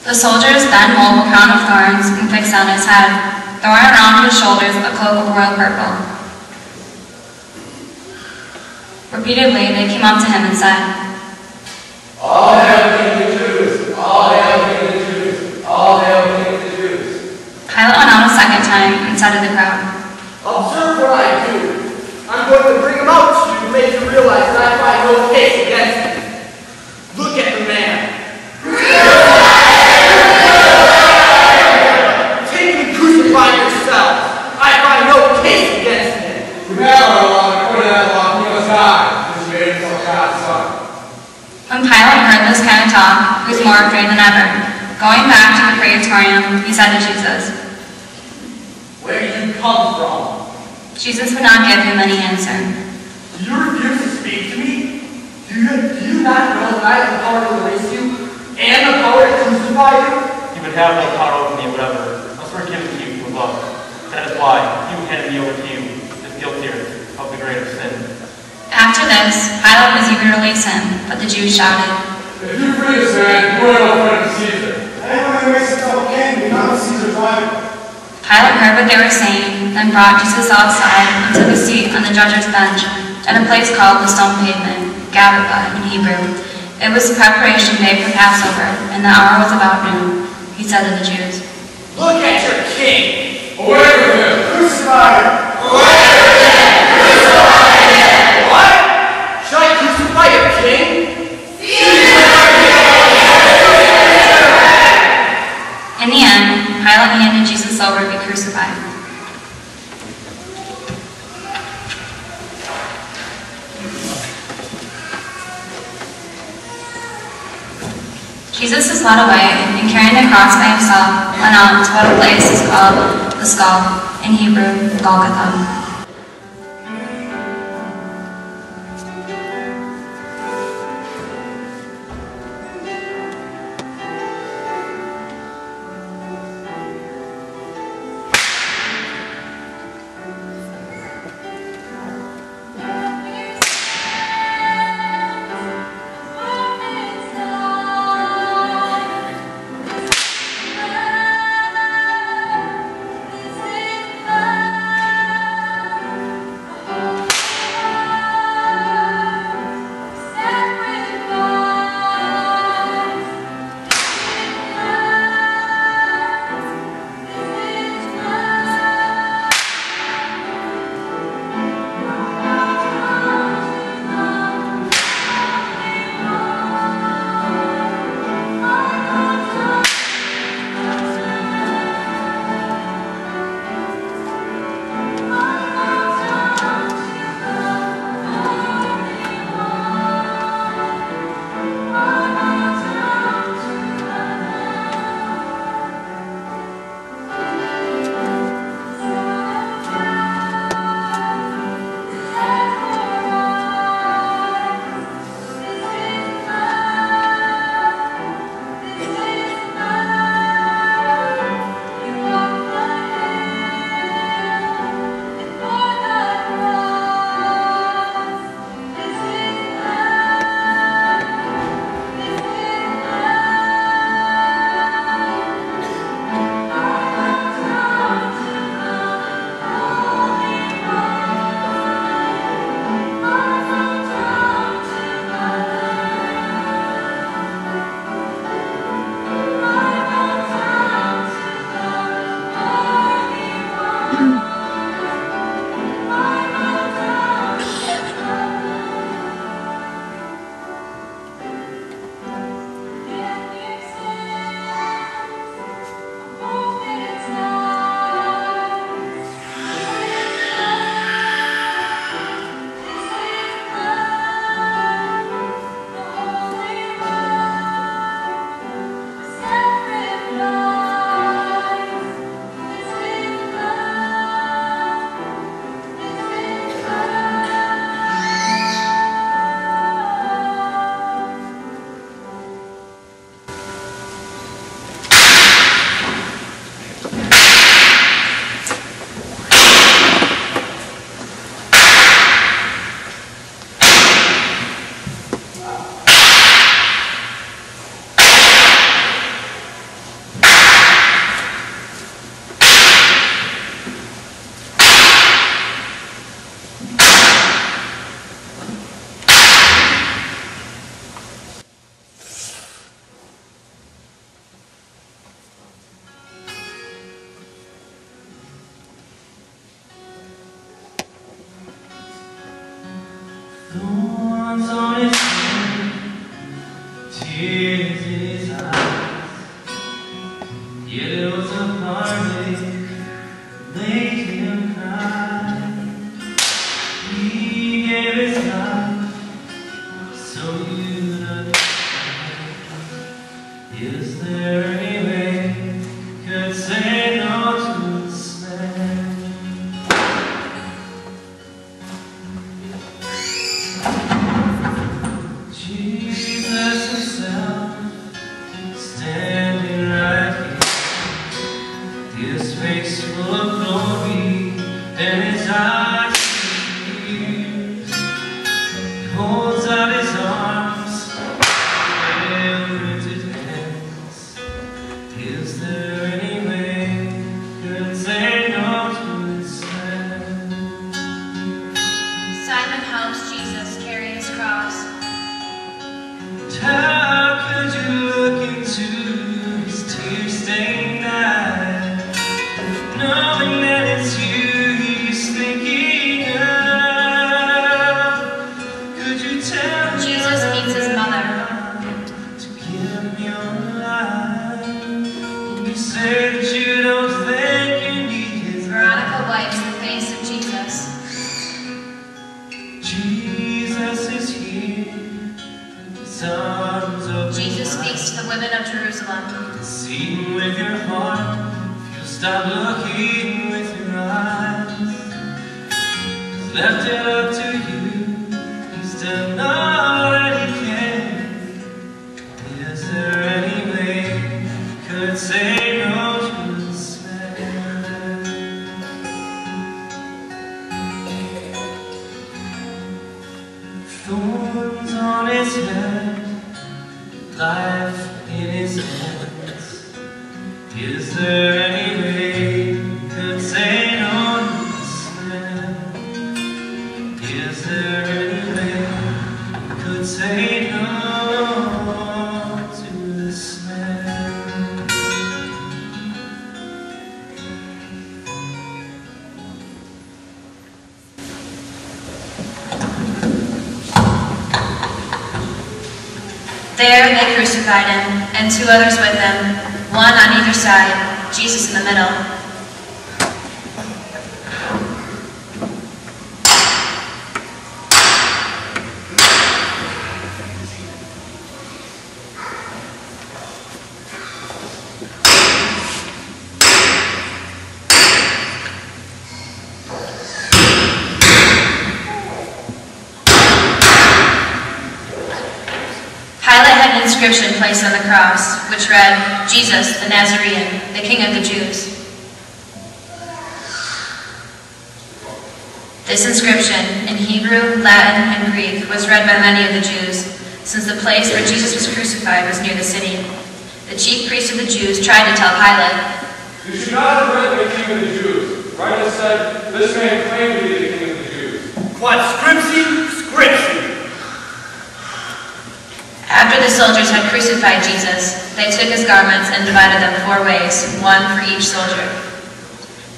The soldiers then wove a crown of thorns and fixed on his head, throwing around his shoulders a cloak of royal purple. Repeatedly they came up to him and said, "All hail King of the Jews! All hail King of the Jews! All hail King of the Jews!" Pilate went out a second time and said to the crowd, "Observe what I do. I'm going to bring him out to you to make you realize that I find no case against him. Look at the man. Take him and crucify yourself. I find no case against him." When Pilate heard this kind of talk, he was more afraid than ever. Going back to the praetorium, he said to Jesus, "Where do you come from?" Jesus would not give him any answer. "Do you refuse to speak to me? Do you not know that I have the power to release you and the power to crucify you?" "You would have no power over me, whatever. I was forgiven to you through love. That is why he who handed me over to you is guiltier of the greater sin." After this, Pilate was eager to release him, but the Jews shouted, "If you free this man, you are no friend of Caesar." "Anyone who makes himself king becomes Caesar's rival." Pilate heard what they were saying, then brought Jesus outside and took a seat on the judge's bench at a place called the Stone Pavement, Gabbatha in Hebrew. It was the preparation day for Passover, and the hour was about noon. He said to the Jews, "Look at your king! Away with him! Crucify him! Away with him! Crucify him!" "What? Should I crucify your king?" In the end, Pilate handed Jesus over to be crucified. Jesus was led away, and carrying the cross by himself, went out to what a place is called the Skull, in Hebrew, Golgotha. heartache made him cry. He gave his life so you'd understand. Is there any way could say no to this man? Jesus himself standing right here, his face full of glory and his eyes full of tears. He holds out his arms, pale-printed hands. Is there any way could say no to this man? Simon helps Jesus carry his cross. How could you look into his tear-stained eyes, knowing that it's you he's thinking of? Could you tell me Jesus meets his mother. to give me your life? You say that you don't think you need his Veronica wipes the face of Jesus. Jesus is here, his arms open Jesus wide. speaks to the women of Jerusalem. Seeing with your heart, if you stop looking with your eyes. He's left it up to you, he's done all that he can. Is there any way you could say no to this man? Thorns on his head, life in his hands. Is there any way you could say no to this man? Is there any way you could say no to this man? There they crucified him, and 2 others with him, one on either side, Jesus in the middle. Pilate had an inscription placed on the cross, which read, Jesus, the Nazarene, the King of the Jews. This inscription, in Hebrew, Latin, and Greek, was read by many of the Jews, since the place where Jesus was crucified was near the city. The chief priests of the Jews tried to tell Pilate, You should not have written the King of the Jews. Right has said, this man claimed to be the King of the Jews. Quod scripsi, scripsi. After the soldiers had crucified Jesus, they took his garments and divided them 4 ways, one for each soldier.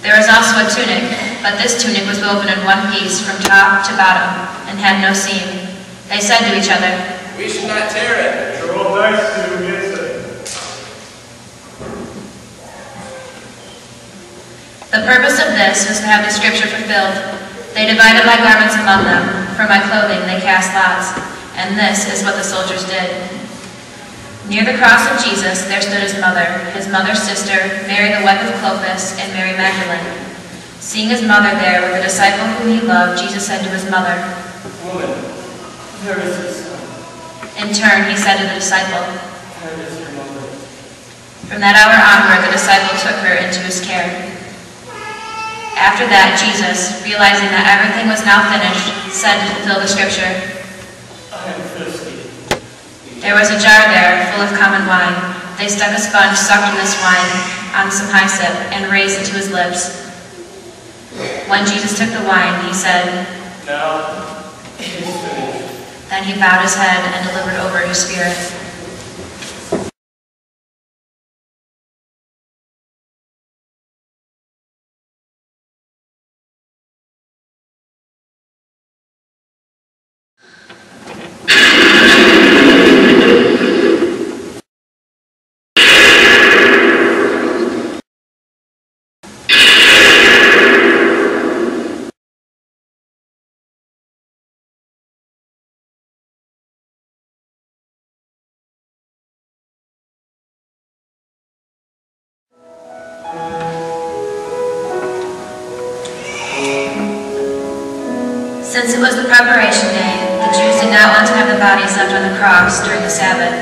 There was also a tunic, but this tunic was woven in one piece from top to bottom, and had no seam. They said to each other, We should not tear it. Troll dice to get it. The purpose of this was to have the scripture fulfilled. They divided my garments among them. For my clothing they cast lots. And this is what the soldiers did. Near the cross of Jesus there stood his mother's sister, Mary the wife of Clopas, and Mary Magdalene. Seeing his mother there with the disciple whom he loved, Jesus said to his mother, Woman, there is your son. In turn he said to the disciple. There is your mother. From that hour onward the disciple took her into his care. After that, Jesus, realizing that everything was now finished, said to fulfill the scripture, I am thirsty. There was a jar there full of common wine. They stuck a sponge soaked in this wine on some hyssop and raised it to his lips. When Jesus took the wine, he said, Now, it is finished. Then he bowed his head and delivered over his spirit. Since it was the preparation day, the Jews did not want to have the bodies left on the cross during the Sabbath,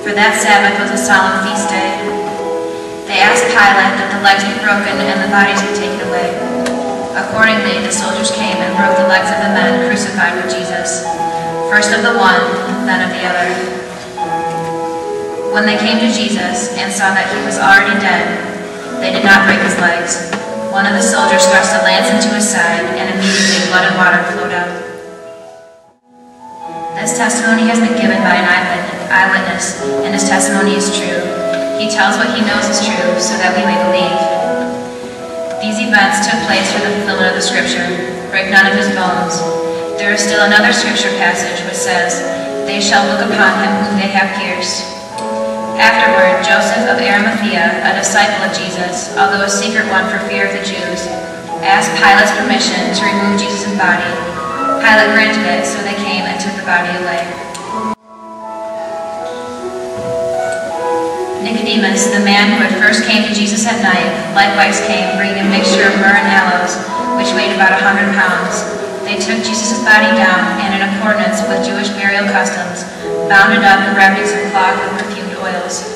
for that Sabbath was a solemn feast day. They asked Pilate that the legs be broken and the bodies be taken away. Accordingly, the soldiers came and broke the legs of the men crucified with Jesus, first of the one, then of the other. When they came to Jesus and saw that he was already dead, they did not break his legs. One of the soldiers thrust a lance into his side, and immediately blood and water flowed out. This testimony has been given by an eyewitness, and his testimony is true. He tells what he knows is true, so that we may believe. These events took place for the fulfillment of the scripture, break none of his bones. There is still another scripture passage which says, "They shall look upon him whom they have pierced." Afterward, Joseph of Arimathea, a disciple of Jesus, although a secret one for fear of the Jews, asked Pilate's permission to remove Jesus' body. Pilate granted it, so they came and took the body away. Nicodemus, the man who had first came to Jesus at night, likewise came, bringing a mixture of myrrh and aloes, which weighed about 100 pounds. They took Jesus' body down, and in accordance with Jewish burial customs, bound it up in wrappings of cloth with perfumed oils.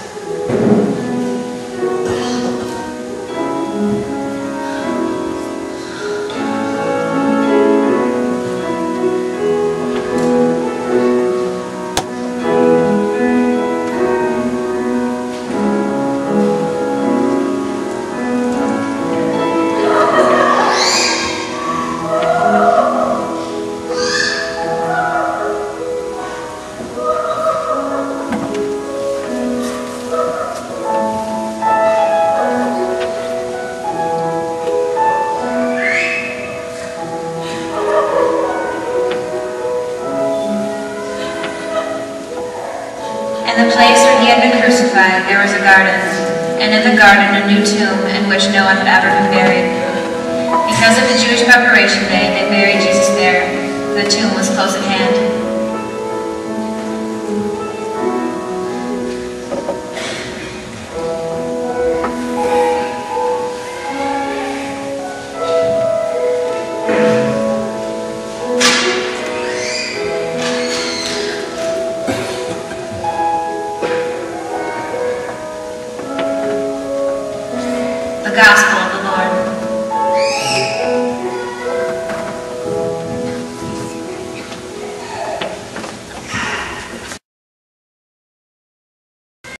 In the place where he had been crucified, there was a garden, and in the garden a new tomb in which no one had ever been buried. Because of the Jewish preparation day, they buried Jesus there. The tomb was close at hand. The Gospel of the Lord.